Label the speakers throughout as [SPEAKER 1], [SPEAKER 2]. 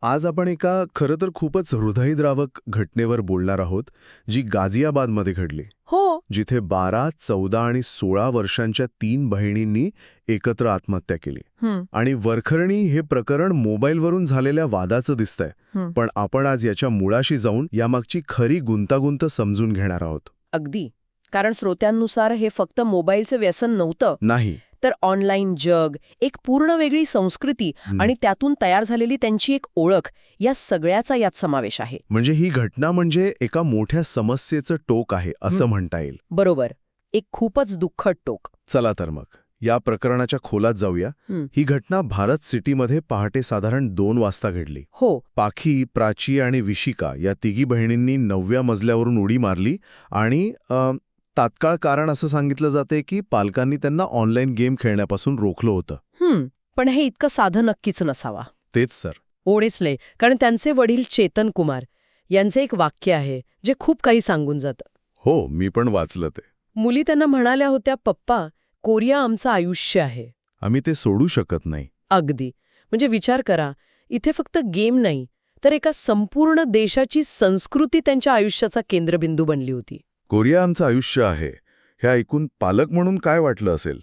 [SPEAKER 1] आज आपण एका खरं तर खूपच हृदयद्रावक घटनेवर बोलणार आहोत, जी गाझियाबादमध्ये घडली.
[SPEAKER 2] हो.
[SPEAKER 1] जिथे 12, 14 आणि 16 वर्षांच्या 3 बहिणींनी एकत्र आत्महत्या केली. आणि वरखरणी हे प्रकरण मोबाईलवरून झालेल्या वादाचं दिसतंय. पण आपण आज याच्या मुळाशी जाऊन यामागची खरी गुंतागुंत समजून घेणार आहोत.
[SPEAKER 2] अगदी. कारण श्रोत्यांनुसार हे फक्त मोबाईलचं व्यसन नव्हतं,
[SPEAKER 1] नाही.
[SPEAKER 2] तर ऑनलाईन जग, एक पूर्ण वेगळी संस्कृती आणि त्यातून तयार झालेली त्यांची एक ओळख, या सगळ्याचा यात समावेश आहे.
[SPEAKER 1] म्हणजे ही घटना म्हणजे एका मोठ्या समस्येचं टोक आहे असं म्हणता येईल.
[SPEAKER 2] बरोबर. एक खूपच दुःखद टोक.
[SPEAKER 1] चला तर मग या प्रकरणाच्या खोलात जाऊया. ही घटना भारत सिटीमध्ये पहाटे साधारण 2 वाजता घडली.
[SPEAKER 2] हो.
[SPEAKER 1] पाखी, प्राची आणि विशिका या तिघी बहिणींनी 9व्या मजल्यावरून उडी मारली आणि तात्काळ कारण असं सांगितलं जाते की पालकांनी त्यांना ऑनलाईन गेम खेळण्यापासून रोखलं होतं.
[SPEAKER 2] पण हे इतकं साधं नक्कीच नसावा.
[SPEAKER 1] तेच सर.
[SPEAKER 2] ओढेचले. कारण त्यांचे वडील चेतन कुमार यांचे एक वाक्य आहे जे खूप काही सांगून जातं.
[SPEAKER 1] हो, मी पण वाचलं ते.
[SPEAKER 2] मुली त्यांना म्हणाल्या होत्या, पप्पा, कोरिया आमचं आयुष्य आहे.
[SPEAKER 1] आम्ही ते सोडू शकत नाही.
[SPEAKER 2] अगदी. म्हणजे विचार करा, इथे फक्त गेम नाही, तर एका संपूर्ण देशाची संस्कृती त्यांच्या आयुष्याचा केंद्रबिंदू बनली होती.
[SPEAKER 1] कोरिया आमचं आयुष्य आहे हे ऐकून पालक म्हणून काय वाटलं असेल?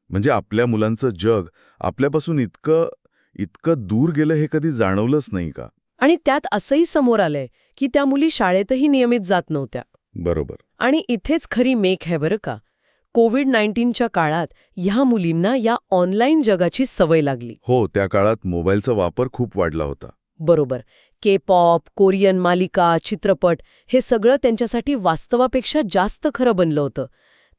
[SPEAKER 1] म्हणजे आपल्या मुलांचं जग आपल्यापासून इतकं दूर गेलं हे कधी जाणवलंच नाही का?
[SPEAKER 2] आणि त्यात असंही समोर आलंय की त्या मुली शाळेतही नियमित जात नव्हत्या.
[SPEAKER 1] बरोबर.
[SPEAKER 2] आणि इथेच खरी मेख आहे बरं का. कोविड-19च्या काळात ह्या मुलींना या ऑनलाईन जगाची सवय लागली.
[SPEAKER 1] हो, त्या काळात मोबाईलचा वापर खूप वाढला होता.
[SPEAKER 2] बरोबर. के-पॉप, कोरियन मालिका, चित्रपट हे सगळं त्यांच्यासाठी वास्तवापेक्षा जास्त खरं बनलं होतं.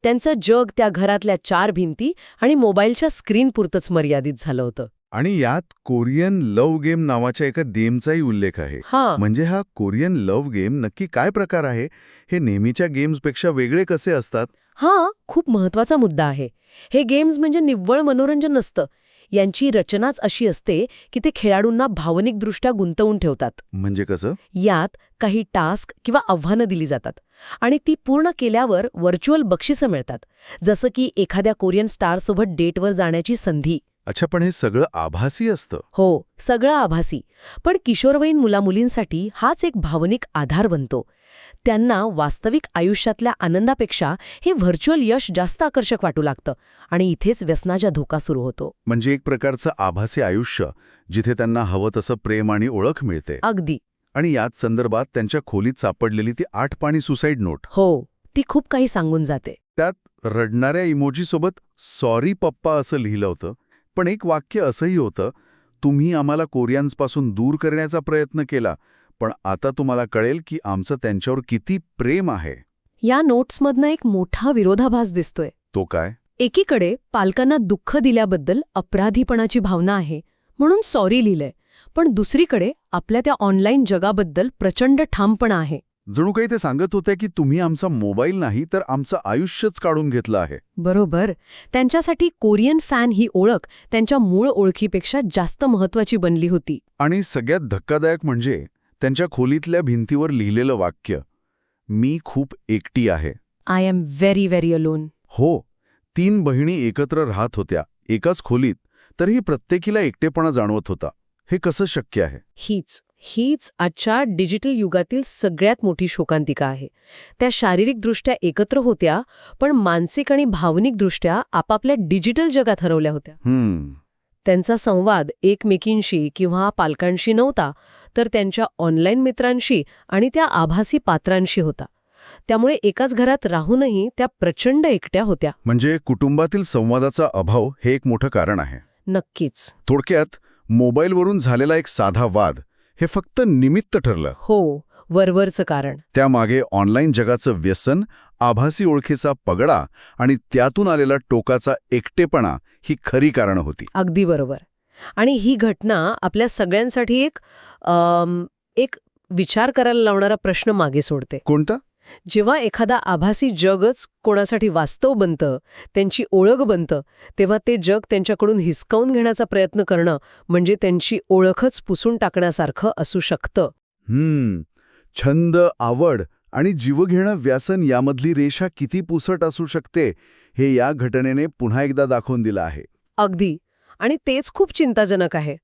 [SPEAKER 2] त्यांचं जग त्या घरातल्या 4 भिंती आणि मोबाईलच्या स्क्रीनपुरतंच मर्यादित झालं होतं.
[SPEAKER 1] आणि यात कोरियन लव्ह गेम नावाच्या एका गेमचाही उल्लेख आहे. म्हणजे हा कोरियन लव्ह गेम नक्की काय प्रकार आहे? हे नेहमीच्या गेम्सपेक्षा वेगळे कसे असतात?
[SPEAKER 2] खूप महत्वाचा मुद्दा आहे. हे गेम्स म्हणजे निव्वळ मनोरंजन नसतं. यांची रचनाच अशी असते की ते खेळाडूंना भावनिकदृष्ट्या गुंतवून ठेवतात.
[SPEAKER 1] म्हणजे कसं?
[SPEAKER 2] यात काही टास्क किंवा आव्हानं दिली जातात आणि ती पूर्ण केल्यावर व्हर्च्युअल बक्षिसं मिळतात. जसं की एखाद्या कोरियन स्टारसोबत डेटवर जाण्याची संधी.
[SPEAKER 1] अच्छा, पण हे सगळं आभासी असतं?
[SPEAKER 2] हो, सगळं आभासी. पण किशोरवयीन मुलामुलींसाठी हाच एक भावनिक आधार बनतो. त्यांना वास्तविक आयुष्यातल्या आनंदापेक्षा हे व्हर्च्युअल यश जास्त आकर्षक वाटू लागतं आणि इथेच व्यसनाचा धोका सुरू होतो.
[SPEAKER 1] म्हणजे एक प्रकारचं आभासी आयुष्य जिथे त्यांना हवं तसं प्रेम आणि ओळख मिळते.
[SPEAKER 2] अगदी.
[SPEAKER 1] आणि याच संदर्भात त्यांच्या खोलीत सापडलेली ती 8 पानी सुसाईड नोट.
[SPEAKER 2] हो, ती खूप काही सांगून जाते.
[SPEAKER 1] त्यात रडणाऱ्या इमोजीसोबत सॉरी पप्पा असं लिहिलं होतं. पण एक वाक्य असंही होतं, तुम्ही आम्हाला कोरियन्सपासून दूर करण्याचा प्रयत्न केला, पण आता तुम्हाला कळेल की आमचं त्यांच्यावर किती प्रेम आहे.
[SPEAKER 2] या नोट्समधनं एक मोठा विरोधाभास दिसतोय.
[SPEAKER 1] तो काय?
[SPEAKER 2] एकीकडे पालकांना दुःख दिल्याबद्दल अपराधीपणाची भावना आहे म्हणून सॉरी लिहिलंय, पण दुसरीकडे आपल्या त्या ऑनलाईन जगाबद्दल प्रचंड ठामपणा आहे.
[SPEAKER 1] जणू काही ते सांगत होते की तुम्ही आमचा मोबाईल नाही तर आमचं आयुष्यच काढून घेतलं आहे.
[SPEAKER 2] बरोबर. त्यांच्यासाठी कोरियन फॅन ही ओळख त्यांच्या मूळ ओळखीपेक्षा जास्त महत्वाची बनली होती.
[SPEAKER 1] आणि सगळ्यात धक्कादायक म्हणजे त्यांच्या खोलीतल्या भिंतीवर लिहिलेलं वाक्य, मी खूप एकटी आहे.
[SPEAKER 2] I am very very alone.
[SPEAKER 1] हो, 3 बहिणी एकत्र राहत होत्या एकाच खोलीत, तरीही प्रत्येकीला एकटेपणा जाणवत होता. हे कसं शक्य आहे?
[SPEAKER 2] हीच आजच्या डिजिटल युगातील सगळ्यात मोठी शोकांतिका आहे. त्या शारीरिकदृष्ट्या एकत्र होत्या, पण मानसिक आणि भावनिकदृष्ट्या आपापल्या डिजिटल जगात हरवल्या होत्या. त्यांचा संवाद एकमेकींशी किंवा पालकांशी नव्हता, तर त्यांच्या ऑनलाईन मित्रांशी आणि त्या आभासी पात्रांशी होता. त्यामुळे एकाच घरात राहूनही त्या प्रचंड एकट्या होत्या.
[SPEAKER 1] म्हणजे कुटुंबातील संवादाचा अभाव हे एक मोठं कारण आहे.
[SPEAKER 2] नक्कीच.
[SPEAKER 1] थोडक्यात मोबाईलवरून झालेला एक साधा वाद हे फक्त निमित्त ठरलं.
[SPEAKER 2] हो, वरवरचं कारण.
[SPEAKER 1] त्यामागे ऑनलाईन जगाचं व्यसन, आभासी ओळखीचा पगडा आणि त्यातून आलेला टोकाचा एकटेपणा ही खरी कारणं होती.
[SPEAKER 2] अगदी बरोबर. आणि ही घटना आपल्या सगळ्यांसाठी एक विचार करायला लावणारा प्रश्न मागे सोडते.
[SPEAKER 1] कोणता?
[SPEAKER 2] जेव्हा एखादा आभासी जगच कोणासाठी वास्तव बनतं, त्यांची ओळख बनतं, तेव्हा ते जग त्यांच्याकडून हिसकावून घेण्याचा प्रयत्न करणं म्हणजे त्यांची ओळखच पुसून टाकण्यासारखं असू शकतं.
[SPEAKER 1] छंद, आवड आणि जीवघेणं व्यासन यामधली रेषा किती पुसट असू शकते हे या घटनेने पुन्हा एकदा दाखवून दिलं आहे.
[SPEAKER 2] अगदी. आणि तेच खूप चिंताजनक आहे.